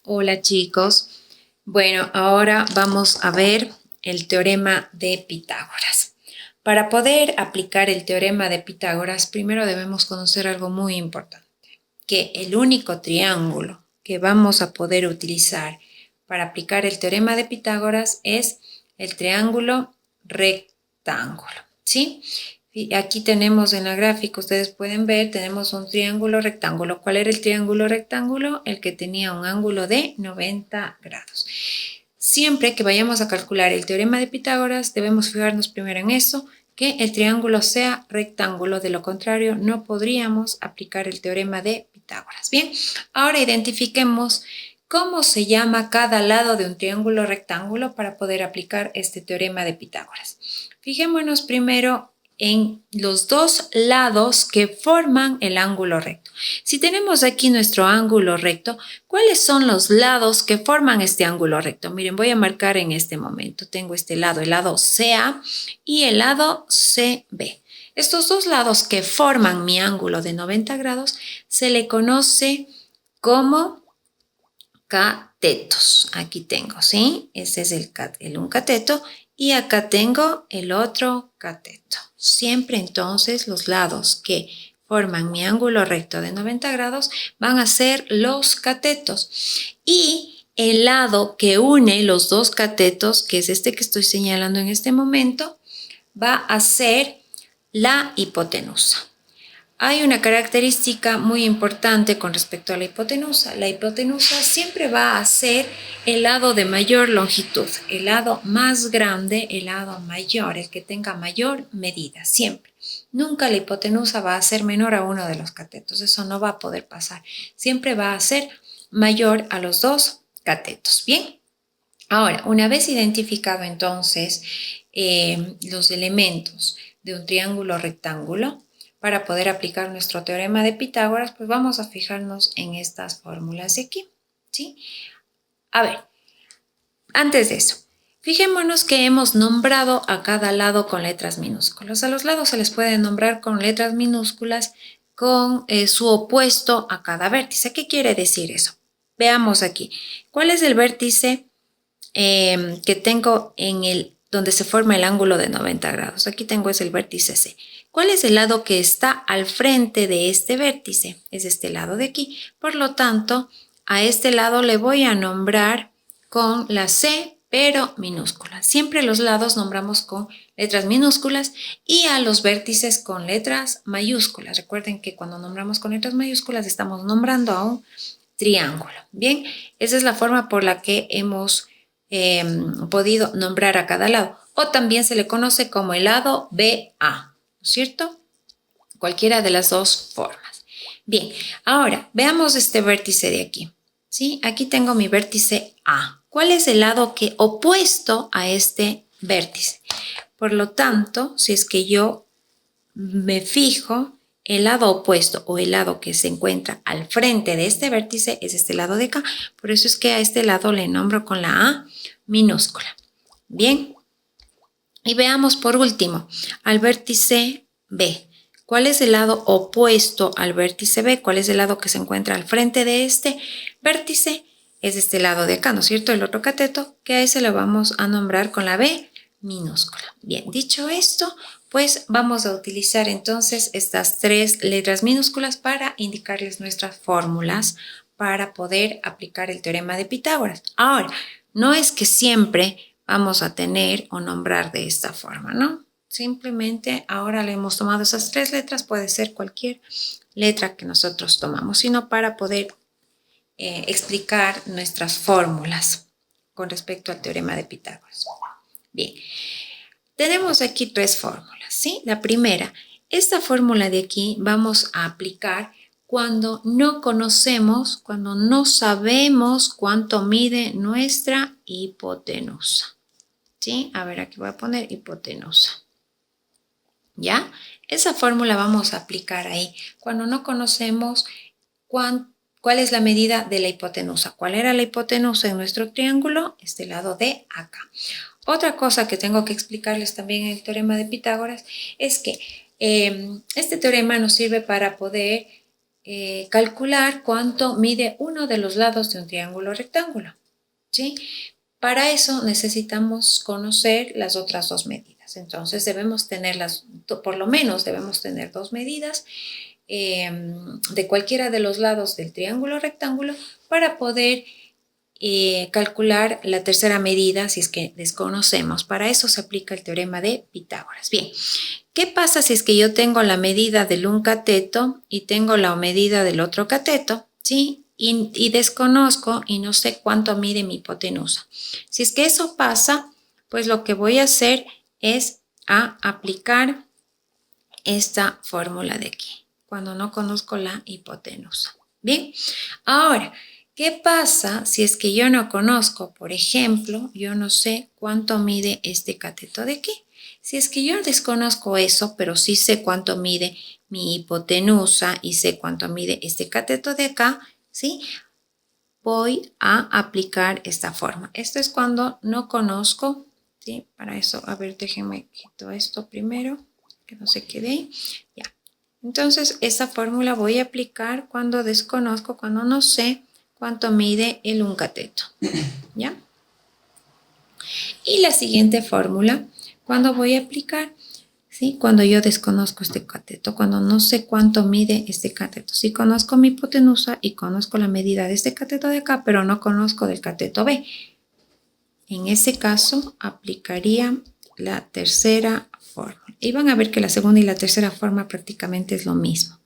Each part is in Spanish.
Hola chicos. Bueno, ahora vamos a ver el teorema de Pitágoras. Para poder aplicar el teorema de Pitágoras, primero debemos conocer algo muy importante, que el único triángulo que vamos a poder utilizar para aplicar el teorema de Pitágoras es el triángulo rectángulo, ¿sí? Y aquí tenemos en la gráfica, ustedes pueden ver, tenemos un triángulo rectángulo. ¿Cuál era el triángulo rectángulo? El que tenía un ángulo de 90 grados. Siempre que vayamos a calcular el teorema de Pitágoras, debemos fijarnos primero en eso, que el triángulo sea rectángulo, de lo contrario no podríamos aplicar el teorema de Pitágoras. Bien, ahora identifiquemos cómo se llama cada lado de un triángulo rectángulo para poder aplicar este teorema de Pitágoras. Fijémonos primero en los dos lados que forman el ángulo recto. Si tenemos aquí nuestro ángulo recto, ¿cuáles son los lados que forman este ángulo recto? Miren, voy a marcar en este momento. Tengo este lado, el lado CA y el lado CB. Estos dos lados que forman mi ángulo de 90 grados se le conoce como catetos. Aquí tengo, ¿sí? Ese es un cateto y acá tengo el otro cateto. Siempre entonces los lados que forman mi ángulo recto de 90 grados van a ser los catetos. Y el lado que une los dos catetos, que es este que estoy señalando en este momento, va a ser la hipotenusa. Hay una característica muy importante con respecto a la hipotenusa. La hipotenusa siempre va a ser el lado de mayor longitud, el lado más grande, el lado mayor, el que tenga mayor medida, siempre. Nunca la hipotenusa va a ser menor a uno de los catetos, eso no va a poder pasar. Siempre va a ser mayor a los dos catetos. Bien, ahora, una vez identificado entonces los elementos de un triángulo rectángulo, para poder aplicar nuestro teorema de Pitágoras, pues vamos a fijarnos en estas fórmulas de aquí, ¿sí? A ver, antes de eso, fijémonos que hemos nombrado a cada lado con letras minúsculas. A los lados se les puede nombrar con letras minúsculas con su opuesto a cada vértice. ¿Qué quiere decir eso? Veamos aquí. ¿Cuál es el vértice que tengo donde se forma el ángulo de 90 grados? Aquí tengo el vértice C. ¿Cuál es el lado que está al frente de este vértice? Es este lado de aquí. Por lo tanto, a este lado le voy a nombrar con la C, pero minúscula. Siempre los lados nombramos con letras minúsculas y a los vértices con letras mayúsculas. Recuerden que cuando nombramos con letras mayúsculas estamos nombrando a un triángulo. Bien, esa es la forma por la que hemos podido nombrar a cada lado. O también se le conoce como el lado BA. ¿Cierto? Cualquiera de las dos formas. Bien, ahora veamos este vértice de aquí. ¿Sí? Aquí tengo mi vértice A. ¿Cuál es el lado opuesto a este vértice? Por lo tanto, si es que yo me fijo, el lado opuesto o el lado que se encuentra al frente de este vértice es este lado de acá. Por eso es que a este lado le nombro con la A minúscula. Bien. Y veamos por último al vértice B. ¿Cuál es el lado opuesto al vértice B? ¿Cuál es el lado que se encuentra al frente de este vértice? Es este lado de acá, ¿no es cierto? El otro cateto, que a ese lo vamos a nombrar con la B minúscula. Bien, dicho esto, pues vamos a utilizar entonces estas tres letras minúsculas para indicarles nuestras fórmulas para poder aplicar el teorema de Pitágoras. Ahora, no es que siempre vamos a tener o nombrar de esta forma, ¿no? Simplemente ahora le hemos tomado esas tres letras, puede ser cualquier letra que nosotros tomamos, sino para poder explicar nuestras fórmulas con respecto al teorema de Pitágoras. Bien, tenemos aquí tres fórmulas, ¿sí? La primera, esta fórmula de aquí vamos a aplicar cuando no conocemos, cuando no sabemos cuánto mide nuestra hipotenusa. ¿Sí? A ver, aquí voy a poner hipotenusa. ¿Ya? Esa fórmula vamos a aplicar ahí. Cuando no conocemos cuál es la medida de la hipotenusa. ¿Cuál era la hipotenusa en nuestro triángulo? Este lado de acá. Otra cosa que tengo que explicarles también en el teorema de Pitágoras es que este teorema nos sirve para poder calcular cuánto mide uno de los lados de un triángulo rectángulo, ¿sí? Para eso necesitamos conocer las otras dos medidas. Entonces debemos tenerlas, por lo menos debemos tener dos medidas de cualquiera de los lados del triángulo rectángulo para poder calcular la tercera medida si es que desconocemos. Para eso se aplica el teorema de Pitágoras. Bien, ¿qué pasa si es que yo tengo la medida del un cateto y tengo la medida del otro cateto? ¿Sí? Y desconozco y no sé cuánto mide mi hipotenusa. Si es que eso pasa, pues lo que voy a hacer es aplicar esta fórmula de aquí, cuando no conozco la hipotenusa. Bien, ahora, ¿qué pasa si es que yo no conozco, por ejemplo, yo no sé cuánto mide este cateto de aquí? Si es que yo desconozco eso, pero sí sé cuánto mide mi hipotenusa y sé cuánto mide este cateto de acá, ¿sí? Voy a aplicar esta forma. Esto es cuando no conozco, ¿sí? Para eso, a ver, déjenme quito esto primero, que no se quede ahí. Ya. Entonces, esa fórmula voy a aplicar cuando desconozco, cuando no sé cuánto mide el un cateto, ¿ya? Y la siguiente fórmula, cuando voy a aplicar, ¿sí? Cuando yo desconozco este cateto, cuando no sé cuánto mide este cateto. Sí conozco mi hipotenusa y conozco la medida de este cateto de acá, pero no conozco del cateto B. En ese caso, aplicaría la tercera forma. Y van a ver que la segunda y la tercera forma prácticamente es lo mismo,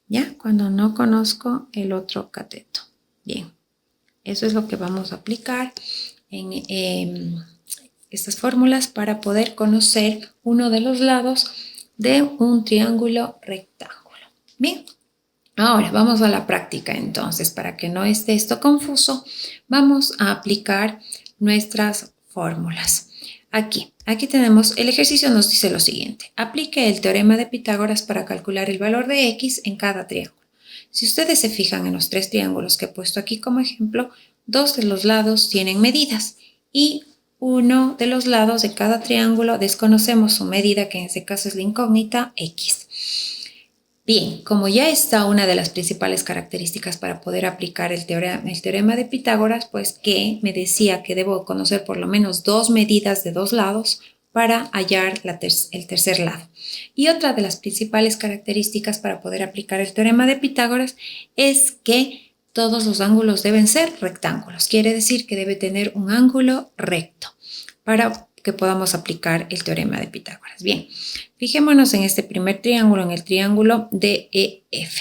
¿ya? Cuando no conozco el otro cateto. Bien, eso es lo que vamos a aplicar en estas fórmulas para poder conocer uno de los lados de un triángulo rectángulo. Bien, ahora vamos a la práctica entonces. Para que no esté esto confuso, vamos a aplicar nuestras fórmulas. Aquí tenemos, el ejercicio nos dice lo siguiente. Aplique el teorema de Pitágoras para calcular el valor de x en cada triángulo. Si ustedes se fijan en los tres triángulos que he puesto aquí como ejemplo, dos de los lados tienen medidas y uno de los lados de cada triángulo desconocemos su medida, que en este caso es la incógnita x. Bien, como ya está una de las principales características para poder aplicar el teorema de Pitágoras, pues que me decía que debo conocer por lo menos dos medidas de dos lados para hallar el tercer lado. Y otra de las principales características para poder aplicar el teorema de Pitágoras es que todos los ángulos deben ser rectángulos. Quiere decir que debe tener un ángulo recto para que podamos aplicar el teorema de Pitágoras. Bien, fijémonos en este primer triángulo, en el triángulo DEF.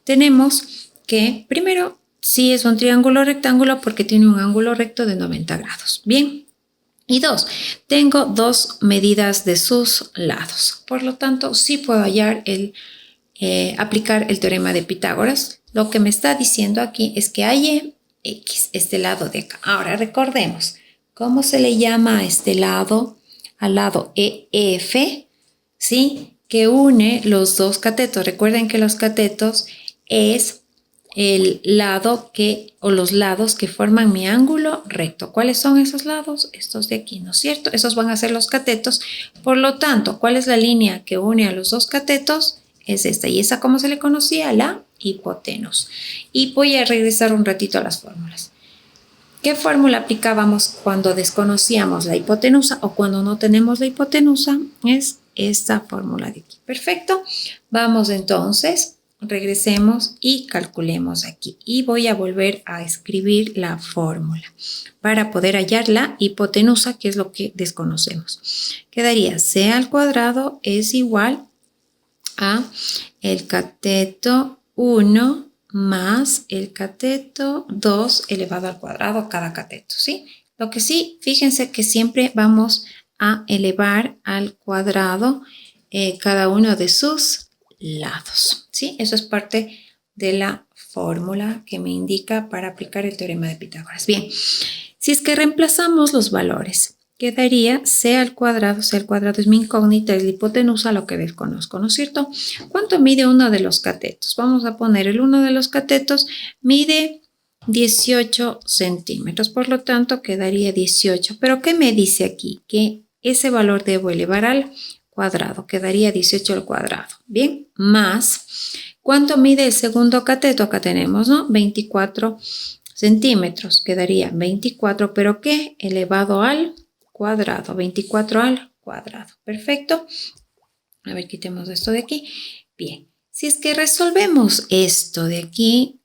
Tenemos que, primero, sí es un triángulo rectángulo porque tiene un ángulo recto de 90 grados. Bien. Y dos, tengo dos medidas de sus lados. Por lo tanto, sí puedo hallar aplicar el teorema de Pitágoras. Lo que me está diciendo aquí es que halle x, este lado de acá. Ahora, recordemos, ¿cómo se le llama a este lado? Al lado EF, ¿sí? Que une los dos catetos. Recuerden que los catetos es el lado o los lados que forman mi ángulo recto. ¿Cuáles son esos lados? Estos de aquí, ¿no es cierto? Esos van a ser los catetos. Por lo tanto, ¿cuál es la línea que une a los dos catetos? Es esta. ¿Y esa cómo se le conocía? La hipotenusa. Y voy a regresar un ratito a las fórmulas. ¿Qué fórmula aplicábamos cuando desconocíamos la hipotenusa o cuando no tenemos la hipotenusa? Es esta fórmula de aquí. Perfecto. Vamos entonces. Regresemos y calculemos aquí. Y voy a volver a escribir la fórmula para poder hallar la hipotenusa, que es lo que desconocemos. Quedaría c al cuadrado es igual a el cateto 1 más el cateto 2 elevado al cuadrado cada cateto, ¿sí? Lo que sí, fíjense que siempre vamos a elevar al cuadrado cada uno de sus lados, ¿sí? Eso es parte de la fórmula que me indica para aplicar el teorema de Pitágoras. Bien, si es que reemplazamos los valores, quedaría c al cuadrado es mi incógnita, es la hipotenusa, lo que desconozco, ¿no es cierto? ¿Cuánto mide uno de los catetos? Vamos a poner el uno de los catetos, mide 18 centímetros, por lo tanto quedaría 18. ¿Pero qué me dice aquí? Que ese valor debo elevar al cuadrado, quedaría 18 al cuadrado. Bien, más ¿Cuánto mide el segundo cateto? Acá tenemos, ¿no? 24 centímetros. Quedaría 24, ¿pero qué? Elevado al cuadrado. 24 al cuadrado. Perfecto. A ver, quitemos esto de aquí. Bien. Si es que resolvemos esto de aquí,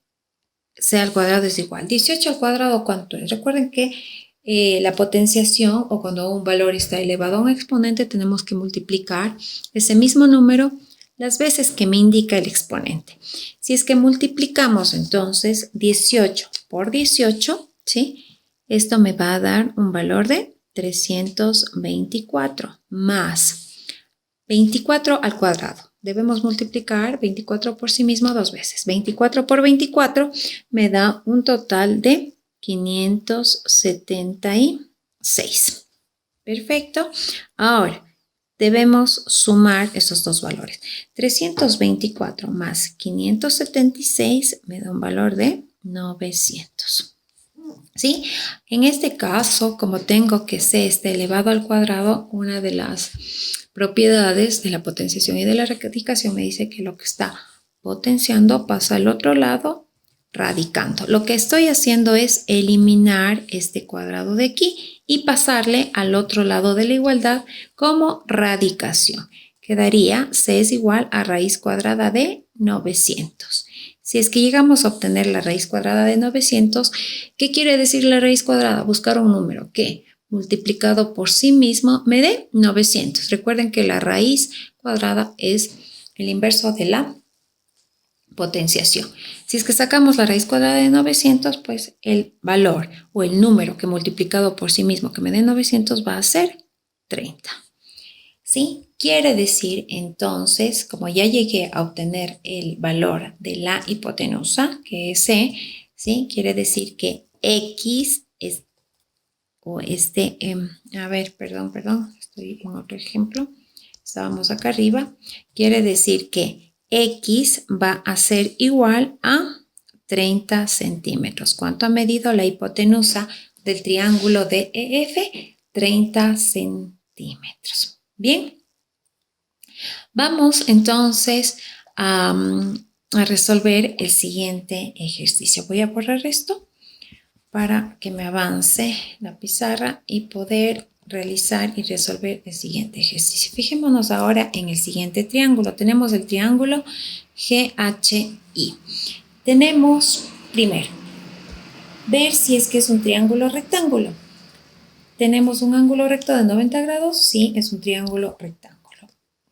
c al cuadrado es igual. 18 al cuadrado, ¿cuánto es? Recuerden que la potenciación, o cuando un valor está elevado a un exponente, tenemos que multiplicar ese mismo número las veces que me indica el exponente. Si es que multiplicamos entonces 18 por 18, ¿sí? Esto me va a dar un valor de 324 más 24 al cuadrado. Debemos multiplicar 24 por sí mismo dos veces. 24 por 24 me da un total de 576. Perfecto. Ahora, debemos sumar esos dos valores. 324 más 576 me da un valor de 900. ¿Sí? En este caso, como tengo que c está elevado al cuadrado, una de las propiedades de la potenciación y de la radicación me dice que lo que está potenciando pasa al otro lado radicando. Lo que estoy haciendo es eliminar este cuadrado de aquí y pasarle al otro lado de la igualdad como radicación. Quedaría c es igual a raíz cuadrada de 900. Si es que llegamos a obtener la raíz cuadrada de 900, ¿qué quiere decir la raíz cuadrada? Buscar un número que multiplicado por sí mismo me dé 900. Recuerden que la raíz cuadrada es el inverso de la potenciación. Si es que sacamos la raíz cuadrada de 900, pues el valor o el número que multiplicado por sí mismo que me dé 900 va a ser 30. ¿Sí? Quiere decir entonces, como ya llegué a obtener el valor de la hipotenusa, que es C, ¿sí? Quiere decir que X es, o perdón, estoy en otro ejemplo. Estábamos acá arriba. Quiere decir que X va a ser igual a 30 centímetros. ¿Cuánto ha medido la hipotenusa del triángulo DEF? 30 centímetros. Bien. Vamos entonces a resolver el siguiente ejercicio. Voy a borrar esto para que me avance la pizarra y poder realizar y resolver el siguiente ejercicio. Fijémonos ahora en el siguiente triángulo. Tenemos el triángulo GHI. Tenemos primero ver si es que es un triángulo rectángulo. ¿Tenemos un ángulo recto de 90 grados? Sí, es un triángulo rectángulo.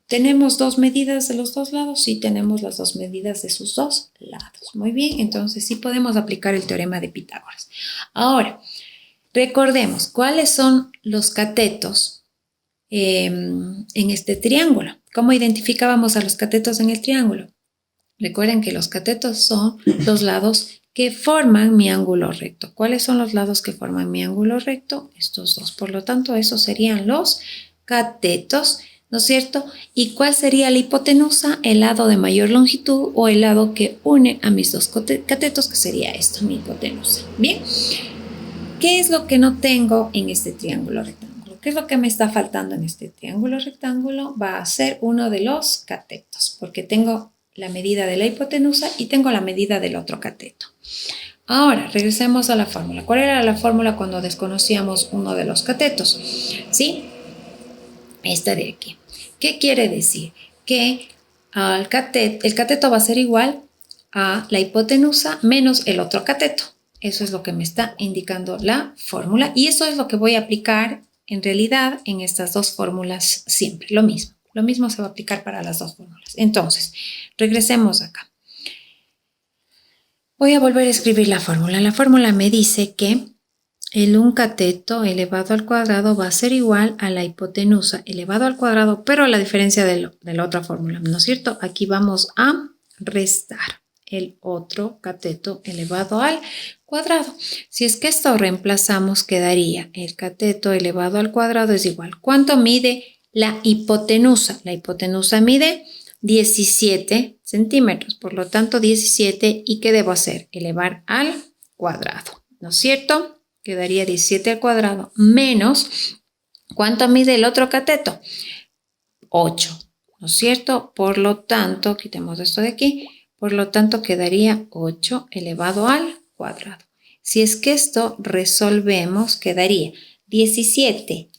¿Tenemos dos medidas de los dos lados? Sí, tenemos las dos medidas de sus dos lados. Muy bien, entonces sí podemos aplicar el teorema de Pitágoras. Ahora, recordemos cuáles son los catetos en este triángulo. ¿Cómo identificábamos a los catetos en el triángulo? Recuerden que los catetos son los lados que forman mi ángulo recto. ¿Cuáles son los lados que forman mi ángulo recto? Estos dos. Por lo tanto, esos serían los catetos, ¿no es cierto? ¿Y cuál sería la hipotenusa? El lado de mayor longitud o el lado que une a mis dos catetos, que sería esto, mi hipotenusa. Bien, ¿qué es lo que no tengo en este triángulo rectángulo? ¿Qué es lo que me está faltando en este triángulo rectángulo? Va a ser uno de los catetos, porque tengo la medida de la hipotenusa y tengo la medida del otro cateto. Ahora, regresemos a la fórmula. ¿Cuál era la fórmula cuando desconocíamos uno de los catetos? ¿Sí? Esta de aquí. ¿Qué quiere decir? Que el cateto va a ser igual a la hipotenusa menos el otro cateto. Eso es lo que me está indicando la fórmula y eso es lo que voy a aplicar en realidad en estas dos fórmulas siempre. Lo mismo. Lo mismo se va a aplicar para las dos fórmulas. Entonces, regresemos acá. Voy a volver a escribir la fórmula. La fórmula me dice que un cateto elevado al cuadrado va a ser igual a la hipotenusa elevado al cuadrado, pero a la diferencia de la otra fórmula, ¿no es cierto? Aquí vamos a restar el otro cateto elevado al cuadrado. Si es que esto reemplazamos, quedaría el cateto elevado al cuadrado es igual. ¿Cuánto mide la hipotenusa? La hipotenusa mide 17 centímetros, por lo tanto 17. ¿Y qué debo hacer? Elevar al cuadrado, ¿no es cierto? Quedaría 17 al cuadrado menos, ¿cuánto mide el otro cateto? 8, ¿no es cierto? Por lo tanto, quitemos esto de aquí, Por lo tanto, quedaría 8 elevado al cuadrado. Si es que esto resolvemos, quedaría 17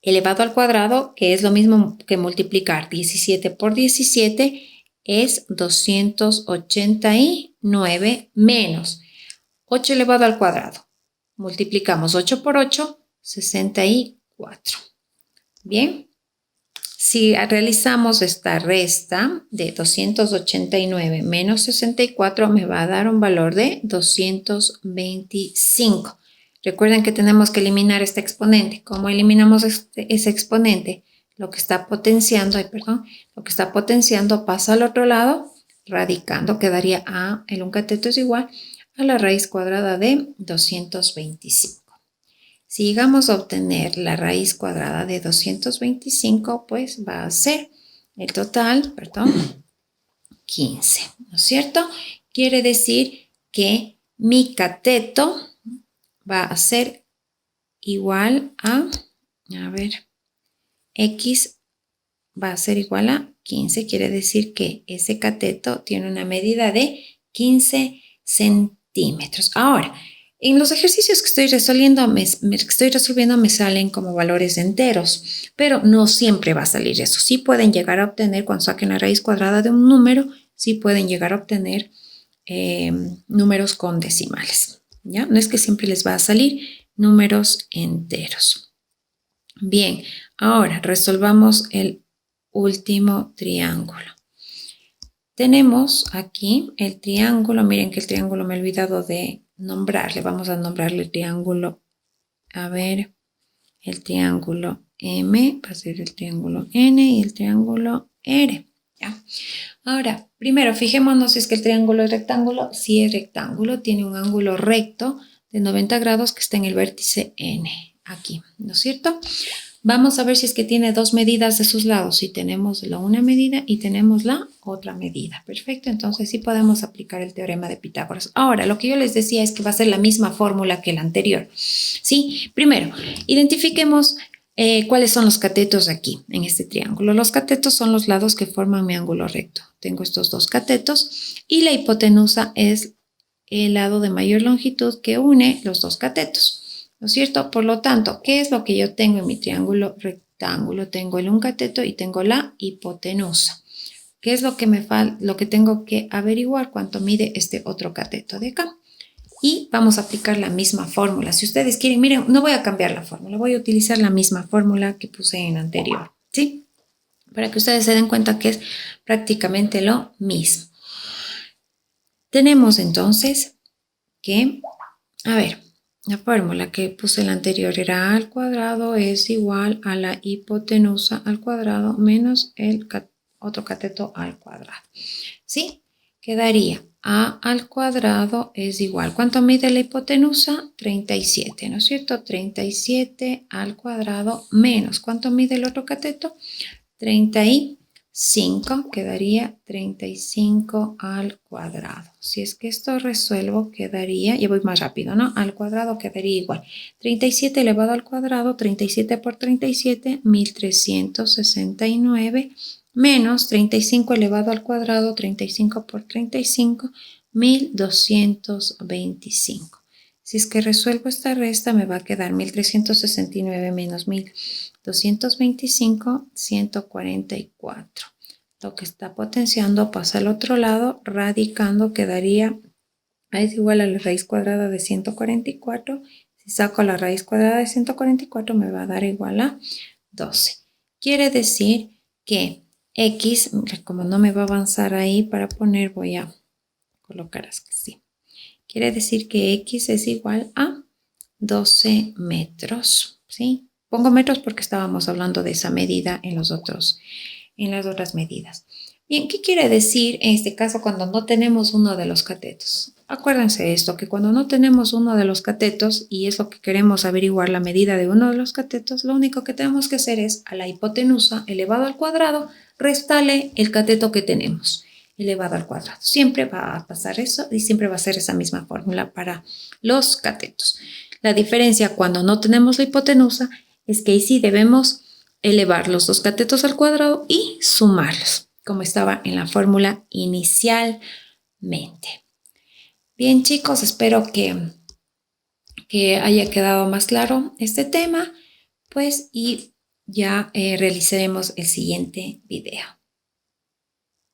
elevado al cuadrado, que es lo mismo que multiplicar 17 por 17, es 289 menos 8 elevado al cuadrado. Multiplicamos 8 por 8, 64. Bien, si realizamos esta resta de 289 menos 64, me va a dar un valor de 225. Recuerden que tenemos que eliminar este exponente. ¿Cómo eliminamos ese exponente? Lo que está potenciando pasa al otro lado, radicando, quedaría el un cateto es igual a la raíz cuadrada de 225. Si llegamos a obtener la raíz cuadrada de 225, pues va a ser el total, 15, ¿no es cierto? Quiere decir que mi cateto va a ser igual a X va a ser igual a 15. Quiere decir que ese cateto tiene una medida de 15 centímetros. Ahora, en los ejercicios que estoy resolviendo me salen como valores enteros, pero no siempre va a salir eso. Sí pueden llegar a obtener, cuando saquen la raíz cuadrada de un número, sí pueden llegar a obtener números con decimales. ¿Ya? No es que siempre les va a salir números enteros. Bien, ahora resolvamos el último triángulo. Tenemos aquí el triángulo, miren que el triángulo me he olvidado de nombrarle, vamos a nombrarle el triángulo, el triángulo M, va a ser el triángulo N y el triángulo R. ¿Ya? Ahora, primero fijémonos si es que el triángulo es rectángulo. Si es rectángulo, tiene un ángulo recto de 90 grados que está en el vértice N, aquí, ¿no es cierto? Vamos a ver si es que tiene dos medidas de sus lados. Si tenemos una medida y tenemos la otra medida. Perfecto, entonces sí podemos aplicar el teorema de Pitágoras. Ahora, lo que yo les decía es que va a ser la misma fórmula que la anterior. ¿Sí? Primero, identifiquemos cuáles son los catetos aquí, en este triángulo. Los catetos son los lados que forman mi ángulo recto. Tengo estos dos catetos y la hipotenusa es el lado de mayor longitud que une los dos catetos. ¿No es cierto? Por lo tanto, ¿qué es lo que yo tengo en mi triángulo rectángulo? Tengo el un cateto y tengo la hipotenusa. ¿Qué es lo que lo que tengo que averiguar? ¿Cuánto mide este otro cateto de acá? Y vamos a aplicar la misma fórmula. Si ustedes quieren, miren, no voy a cambiar la fórmula, voy a utilizar la misma fórmula que puse en la anterior, ¿sí? Para que ustedes se den cuenta que es prácticamente lo mismo. Tenemos entonces que, la fórmula que puse en la anterior era a al cuadrado es igual a la hipotenusa al cuadrado menos el otro cateto al cuadrado. ¿Sí? Quedaría a al cuadrado es igual. ¿Cuánto mide la hipotenusa? 37, ¿no es cierto? 37 al cuadrado menos. ¿Cuánto mide el otro cateto? 35, quedaría 35 al cuadrado. Si es que esto resuelvo, quedaría, ya voy más rápido, ¿no? Al cuadrado quedaría igual. 37 elevado al cuadrado, 37 por 37, 1369, menos 35 elevado al cuadrado, 35 por 35, 1225. Si es que resuelvo esta resta, me va a quedar 1369 menos 1225, 144. Lo que está potenciando pasa al otro lado, radicando quedaría, es igual a la raíz cuadrada de 144. Si saco la raíz cuadrada de 144, me va a dar igual a 12. Quiere decir que X, como no me va a avanzar ahí para poner, voy a colocar así. Quiere decir que X es igual a 12 metros, ¿sí? Pongo metros porque estábamos hablando de esa medida en las otras medidas. Bien, ¿qué quiere decir en este caso cuando no tenemos uno de los catetos? Acuérdense esto, que cuando no tenemos uno de los catetos y es lo que queremos averiguar la medida de uno de los catetos, lo único que tenemos que hacer es a la hipotenusa elevado al cuadrado, restarle el cateto que tenemos elevado al cuadrado. Siempre va a pasar eso y siempre va a ser esa misma fórmula para los catetos. La diferencia cuando no tenemos la hipotenusa es que ahí sí debemos elevar los dos catetos al cuadrado y sumarlos, como estaba en la fórmula inicial Bien, chicos, espero que haya quedado más claro este tema, pues, y ya realizaremos el siguiente video.